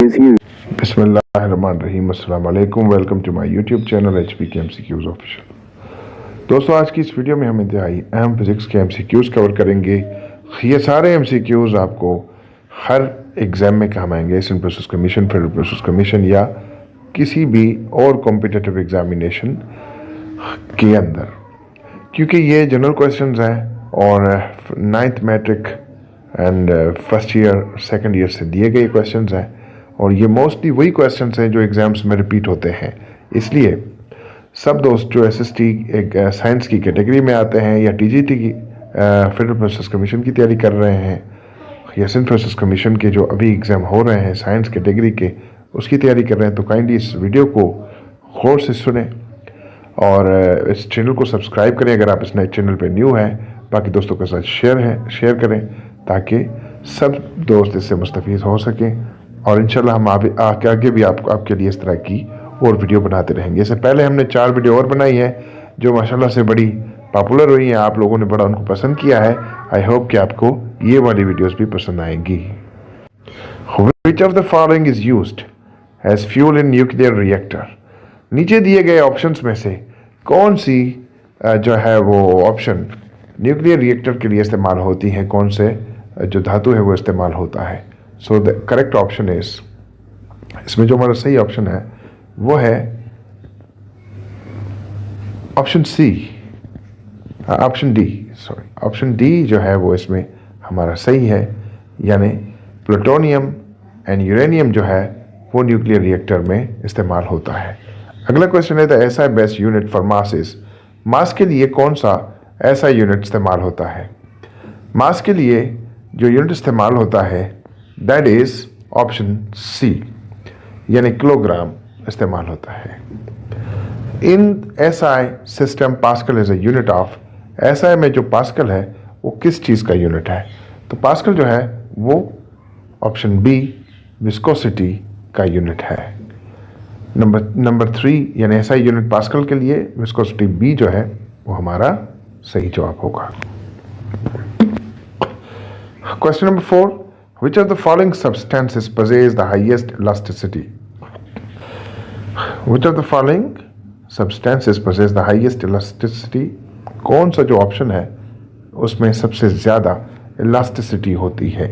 is used. बिस्मिल्लाहिर्रहमानिर्रहीम, अस्सलाम वालेकुम। Welcome to my YouTube channel HPK MCQs official. दोस्तों, आज की इस वीडियो में हम इंतहाई अहम फिजिक्स के MCQs कवर करेंगे। ये सारे MCQs आपको हर एग्ज़ाम में काम आएंगे, simple process commission, federal process commission या किसी भी और कॉम्पिटिटिव एग्जामिनेशन के अंदर, क्योंकि ये जनरल क्वेश्चंस हैं और 9th matric and first year second year से दिए गए क्वेश्चंस हैं और ये मोस्टली वही क्वेश्चंस हैं जो एग्ज़ाम्स में रिपीट होते हैं। इसलिए सब दोस्त जो SST एक साइंस की कैटेगरी में आते हैं या TGT की फेडरल प्रोसेस कमीशन की तैयारी कर रहे हैं या सिंध प्रोसेस कमीशन के जो अभी एग्ज़ाम हो रहे हैं साइंस कैटेगरी के, उसकी तैयारी कर रहे हैं, तो काइंडली इस वीडियो को गौर से सुने और इस चैनल को सब्सक्राइब करें अगर आप इस नए चैनल पर न्यू हैं। बाकी दोस्तों के साथ शेयर करें ताकि सब दोस्त इससे मुस्तफ़ीज़ हो सकें और इंशाल्लाह हम आगे भी आपके लिए इस तरह की और वीडियो बनाते रहेंगे। इससे पहले हमने 4 वीडियो और बनाई है जो माशाल्लाह से बड़ी पॉपुलर हुई हैं, आप लोगों ने बड़ा उनको पसंद किया है। आई होप कि आपको ये वाली वीडियोस भी पसंद आएंगी। Which of the following is used as fuel in nuclear reactor? नीचे दिए गए ऑप्शंस में से कौन सी जो है वो ऑप्शन न्यूक्लियर रिएक्टर के लिए इस्तेमाल होती है, कौन से जो धातु है वो इस्तेमाल होता है? So the correct option is, इसमें जो हमारा सही ऑप्शन है वो है option C, option D, sorry option D जो है वो इसमें हमारा सही है, यानी प्लूटोनियम एंड यूरेनियम जो है वो न्यूक्लियर रिएक्टर में इस्तेमाल होता है। अगला क्वेश्चन है the SI best unit for mass is, mass के लिए कौन सा ऐसा यूनिट इस्तेमाल होता है? मास के लिए जो यूनिट इस्तेमाल होता है दैट इज ऑप्शन सी, यानी किलोग्राम इस्तेमाल होता है। इन SI system pascal is a unit of, SI में जो पास्कल है वो किस चीज़ का यूनिट है? तो पास्कल जो है वो ऑप्शन बी विस्कोसिटी का यूनिट है। नंबर 3 यानी SI यूनिट पास्कल के लिए विस्कोसिटी बी जो है वो हमारा सही जवाब होगा। Question number 4. Which of the following substances possess the highest elasticity? Which of the following substances possess the highest elasticity? कौन सा जो ऑप्शन है उसमें सबसे ज़्यादा इलास्टिसिटी होती है,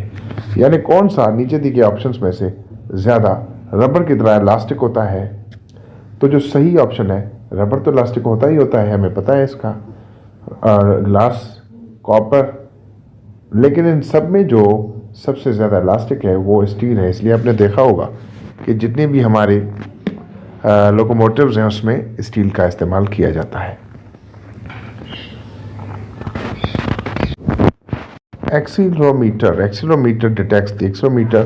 यानी कौन सा नीचे दिए गए ऑप्शंस में से ज़्यादा रबर की तरह इलास्टिक होता है? तो जो सही ऑप्शन है, रबर तो इलास्टिक होता ही होता है, हमें पता है इसका, ग्लास, कॉपर, लेकिन इन सब में जो सबसे ज़्यादा इलास्टिक है वो स्टील है। इसलिए आपने देखा होगा कि जितने भी हमारे लोकोमोटिव्स हैं उसमें स्टील का इस्तेमाल किया जाता है। एक्सीलरोमीटर डिटेक्ट्स द, एक्सीलरोमीटर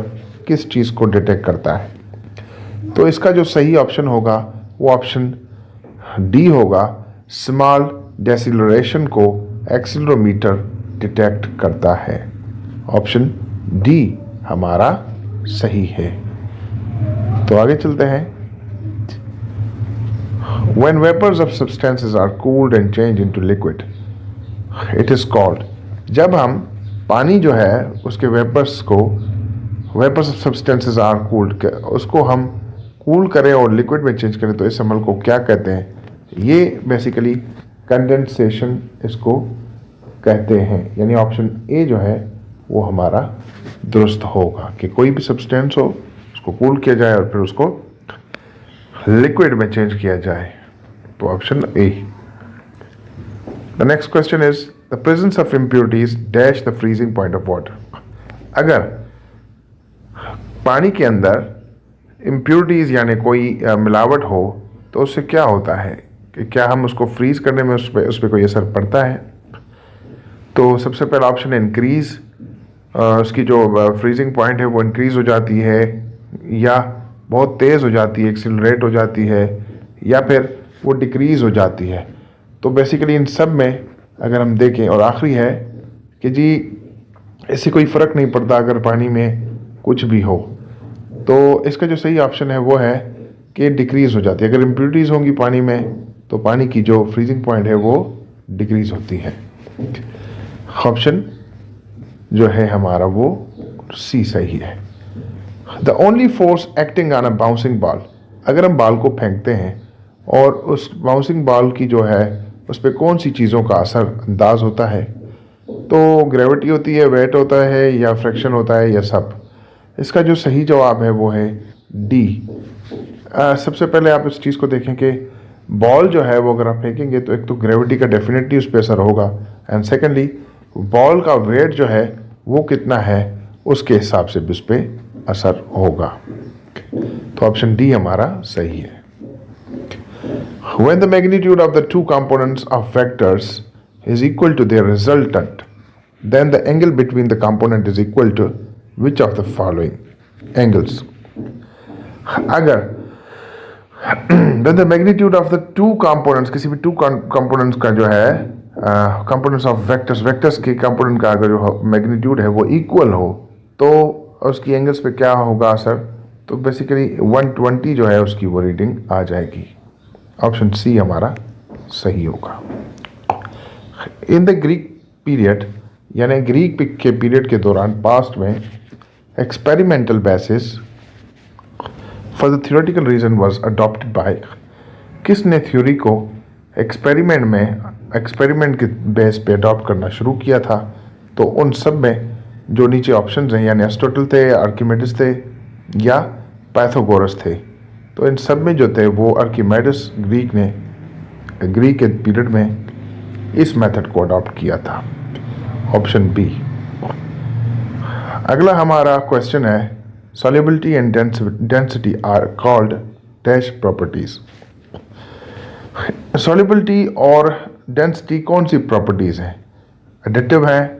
किस चीज़ को डिटेक्ट करता है? तो इसका जो सही ऑप्शन होगा वो ऑप्शन डी होगा, स्मॉल डेसिलरेशन को एक्सीलरोमीटर डिटेक्ट करता है। ऑप्शन डी हमारा सही है। तो आगे चलते हैं। When vapors of substances are cooled and changed into liquid, it is called, जब हम पानी जो है उसके vapours of substances are cooled, उसको हम कूल करें और लिक्विड में चेंज करें तो इस अमल को क्या कहते हैं? ये बेसिकली कंडेंसेशन इसको कहते हैं, यानी ऑप्शन ए जो है वो हमारा दुरुस्त होगा कि कोई भी सब्सटेंस हो उसको कूल किया जाए और फिर उसको लिक्विड में चेंज किया जाए, तो option A. The next question is the presence of impurities dash the freezing point of water. अगर पानी के अंदर इम्प्योरिटीज यानी कोई मिलावट हो तो उससे क्या होता है कि क्या हम उसको फ्रीज करने में उस पर कोई असर पड़ता है? तो सबसे पहला ऑप्शन है इंक्रीज, उसकी जो फ्रीजिंग पॉइंट है वो इंक्रीज हो जाती है या बहुत तेज़ हो जाती है, एक्सिलरेट हो जाती है, या फिर वो डिक्रीज हो जाती है। तो बेसिकली इन सब में अगर हम देखें, और आखिरी है कि जी इससे कोई फ़र्क नहीं पड़ता अगर पानी में कुछ भी हो, तो इसका जो सही ऑप्शन है वो है कि डिक्रीज हो जाती है। अगर इम्प्योरिटीज़ होंगी पानी में तो पानी की जो फ्रीजिंग पॉइंट है वो डिक्रीज होती है। ऑप्शन जो है हमारा वो सी सही है। The only force acting on a bouncing ball, अगर हम बॉल को फेंकते हैं और उस बाउंसिंग बॉल की जो है उस पर कौन सी चीज़ों का असर अंदाज होता है, तो ग्रेविटी होती है, वेट होता है, या फ्रिक्शन होता है, या सब। इसका जो सही जवाब है वो है डी। सबसे पहले आप इस चीज़ को देखें कि बॉल जो है वो अगर आप फेंकेंगे तो एक तो ग्रेविटी का डेफिनेटली उस पर असर होगा, एंड सेकेंडली बॉल का वेट जो है वो कितना है उसके हिसाब से भी उस पर असर होगा। तो ऑप्शन डी हमारा सही है। When the magnitude of the two components of vectors is equal to their resultant, then the angle between the component is equal to which of the following angles? अगर when the magnitude of the two components, किसी भी two components का जो है components of vectors के component का अगर जो magnitude है वो equal हो तो उसकी angles पे क्या होगा असर, तो बेसिकली 120 जो है उसकी वो रीडिंग आ जाएगी। ऑप्शन सी हमारा सही होगा। इन द ग्रीक पीरियड, यानी ग्रीक के पीरियड के दौरान पास्ट में experimental basis for the theoretical reason was adopted by, किसने थ्योरी को एक्सपेरिमेंट के बेस पे अडॉप्ट करना शुरू किया था, तो उन सब में जो नीचे ऑप्शंस हैं यानी एरिस्टोटल थे, आर्किमिडीज थे या पाइथागोरस थे, तो इन सब में जो थे वो आर्किमिडीज ग्रीक के पीरियड में इस मेथड को अडॉप्ट किया था। Option B. अगला हमारा क्वेश्चन है solubility and density are called dash properties. Solubility और डेंसिटी कौन सी प्रॉपर्टीज हैं? एडिटिव है,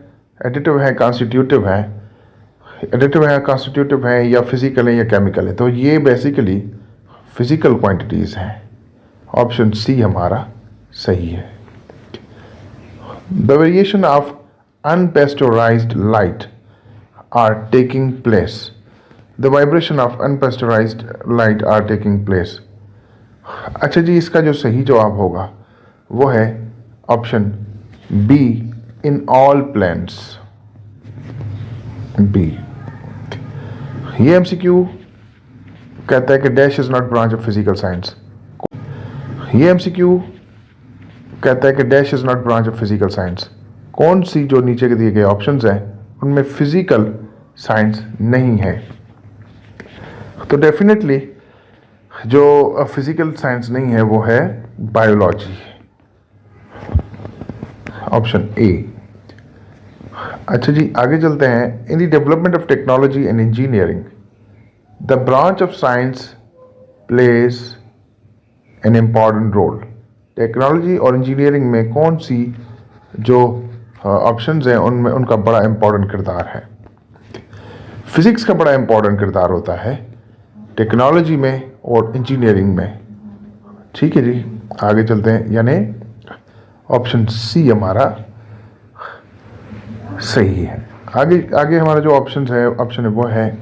कॉन्स्टिट्यूटिव है या फिजिकल है या केमिकल है, तो ये बेसिकली फिजिकल क्वांटिटीज हैं। ऑप्शन सी हमारा सही है। The variation of unpasteurized light are taking place. The vibration of unpasteurized light are taking place. अच्छा जी, इसका जो सही जवाब होगा वो है option B, in all plants. B. ये एमसीक्यू कहता है कि dash is not branch of physical science. ये एमसीक्यू कहता है कि dash is not branch of physical science. कौन सी जो नीचे के दिए गए ऑप्शंस हैं उनमें फिजिकल साइंस नहीं है, तो डेफिनेटली जो फिजिकल साइंस नहीं है वो है बायोलॉजी। Option A. अच्छा जी, आगे चलते हैं। In the development of technology and engineering the branch of science plays an important role. Technology और इंजीनियरिंग में कौन सी जो ऑप्शंस हैं उनमें उनका बड़ा इंपॉर्टेंट किरदार है? फिजिक्स का बड़ा इंपॉर्टेंट किरदार होता है टेक्नोलॉजी में और इंजीनियरिंग में। ठीक है जी, आगे चलते हैं, यानी ऑप्शन सी हमारा सही है। आगे हमारा जो ऑप्शन है वो है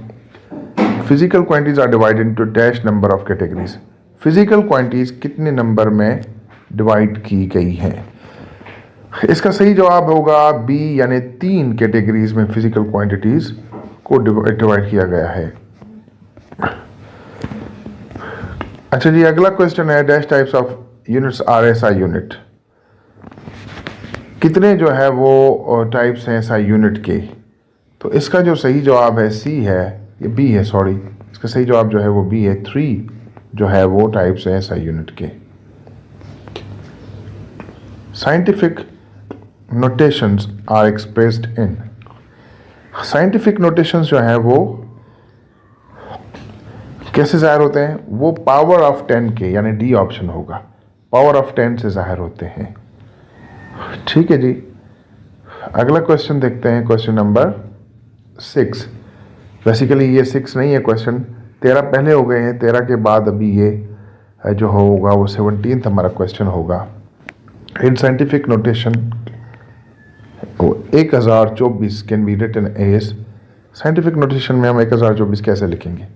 physical quantities are divided into dash number of categories. Physical quantities कितने नंबर में डिवाइड की गई हैं? इसका सही जवाब होगा बी, यानी 3 कैटेगरीज में फिजिकल क्वांटिटीज को डिवाइड किया गया है। अच्छा जी, अगला क्वेश्चन है dash types of units are SI unit. कितने जो है वो टाइप्स हैं एसआई यूनिट के? तो इसका जो सही जवाब है सी है, ये बी है, सॉरी, इसका सही जवाब जो है वो बी है। 3 जो है वो टाइप्स हैं एसआई यूनिट के। Scientific notations are expressed in. Scientific notations जो है वो कैसे जाहिर होते हैं? वो पावर ऑफ 10 के, यानी डी ऑप्शन होगा, पावर ऑफ 10 से जाहिर होते हैं। ठीक है जी, अगला क्वेश्चन देखते हैं, क्वेश्चन नंबर 6। बेसिकली ये 6 नहीं है क्वेश्चन, 13 पहले हो गए हैं, 13 के बाद अभी ये जो होगा वो 17th हमारा क्वेश्चन होगा। In scientific notation 1024 can be written as. Scientific notation में हम 1024 कैसे लिखेंगे?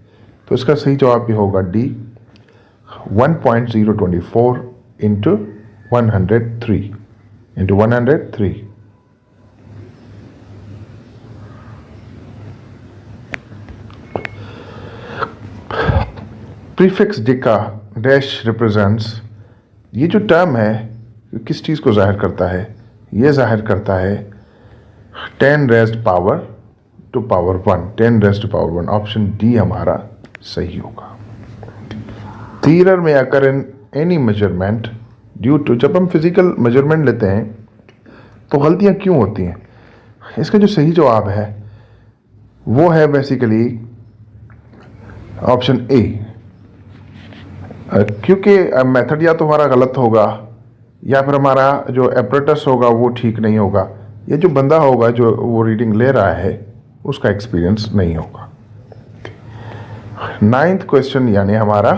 तो इसका सही जवाब भी होगा D, 1.024 into 103। Prefix deca dash represents, ये जो टर्म है किस चीज़ को जाहिर करता है? ये जाहिर करता है 10 raised power to power 1, 10 raised to power 1। Option D हमारा सही होगा। द एरर में occur in any measurement due to, जब हम फिजिकल मेजरमेंट लेते हैं तो गलतियां क्यों होती हैं? इसका जो सही जवाब है वो है बेसिकली ऑप्शन ए, क्योंकि मेथड या तो हमारा गलत होगा या फिर हमारा जो एपरेटस होगा वो ठीक नहीं होगा, या जो बंदा होगा जो वो रीडिंग ले रहा है उसका एक्सपीरियंस नहीं होगा। 9th क्वेश्चन यानी हमारा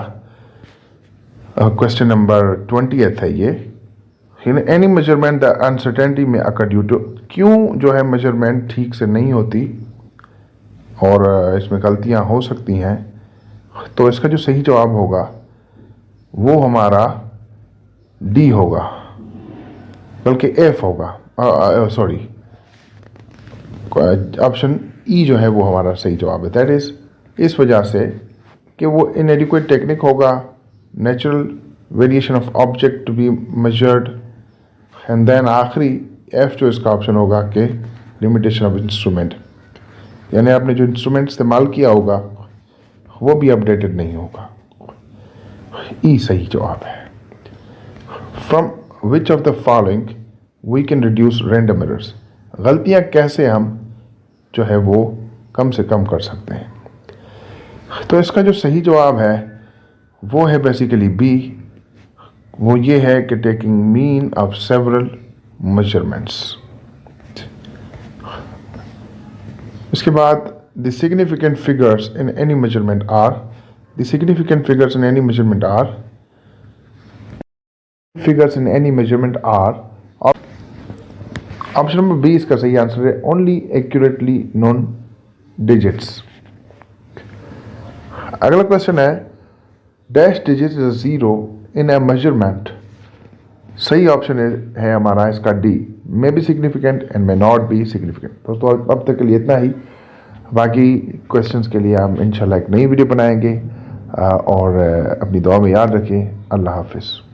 क्वेश्चन नंबर 20th है ये। इन एनी मेजरमेंट द अनसर्टेनिटी में अकर ड्यू टू, क्यों जो है मेजरमेंट ठीक से नहीं होती और इसमें गलतियां हो सकती हैं, तो इसका जो सही जवाब होगा वो हमारा डी होगा, बल्कि एफ होगा, सॉरी ऑप्शन ई जो है वो हमारा सही जवाब है। दैट इज इस वजह से कि वो इनएडिक्वेट टेक्निक होगा, natural variation of object to be measured, and then आखिरी एफ जो इसका ऑप्शन होगा कि लिमिटेशन ऑफ इंस्ट्रूमेंट, यानी आपने जो इंस्ट्रूमेंट इस्तेमाल किया होगा वो भी अपडेटेड नहीं होगा। ई सही जवाब है। From which of the following we can reduce random errors, गलतियां कैसे हम जो है वो कम से कम कर सकते हैं? तो इसका जो सही जवाब है वो है बेसिकली बी, वो ये है कि taking mean of several measurements. इसके बाद the significant figures in any measurement are, the significant figures in any measurement are, figures in any measurement are, option number B इसका सही आंसर है, ओनली एक्यूरेटली नोन डिजिट्स। अगला question है dash digit is zero in a measurement, सही option है हमारा इसका D, may be significant and may not be significant. दोस्तों अब तक के लिए इतना ही, बाकी क्वेश्चंस के लिए हम इंशाल्लाह एक नई वीडियो बनाएंगे, और अपनी दुआ में याद रखें। अल्लाह हाफिज़।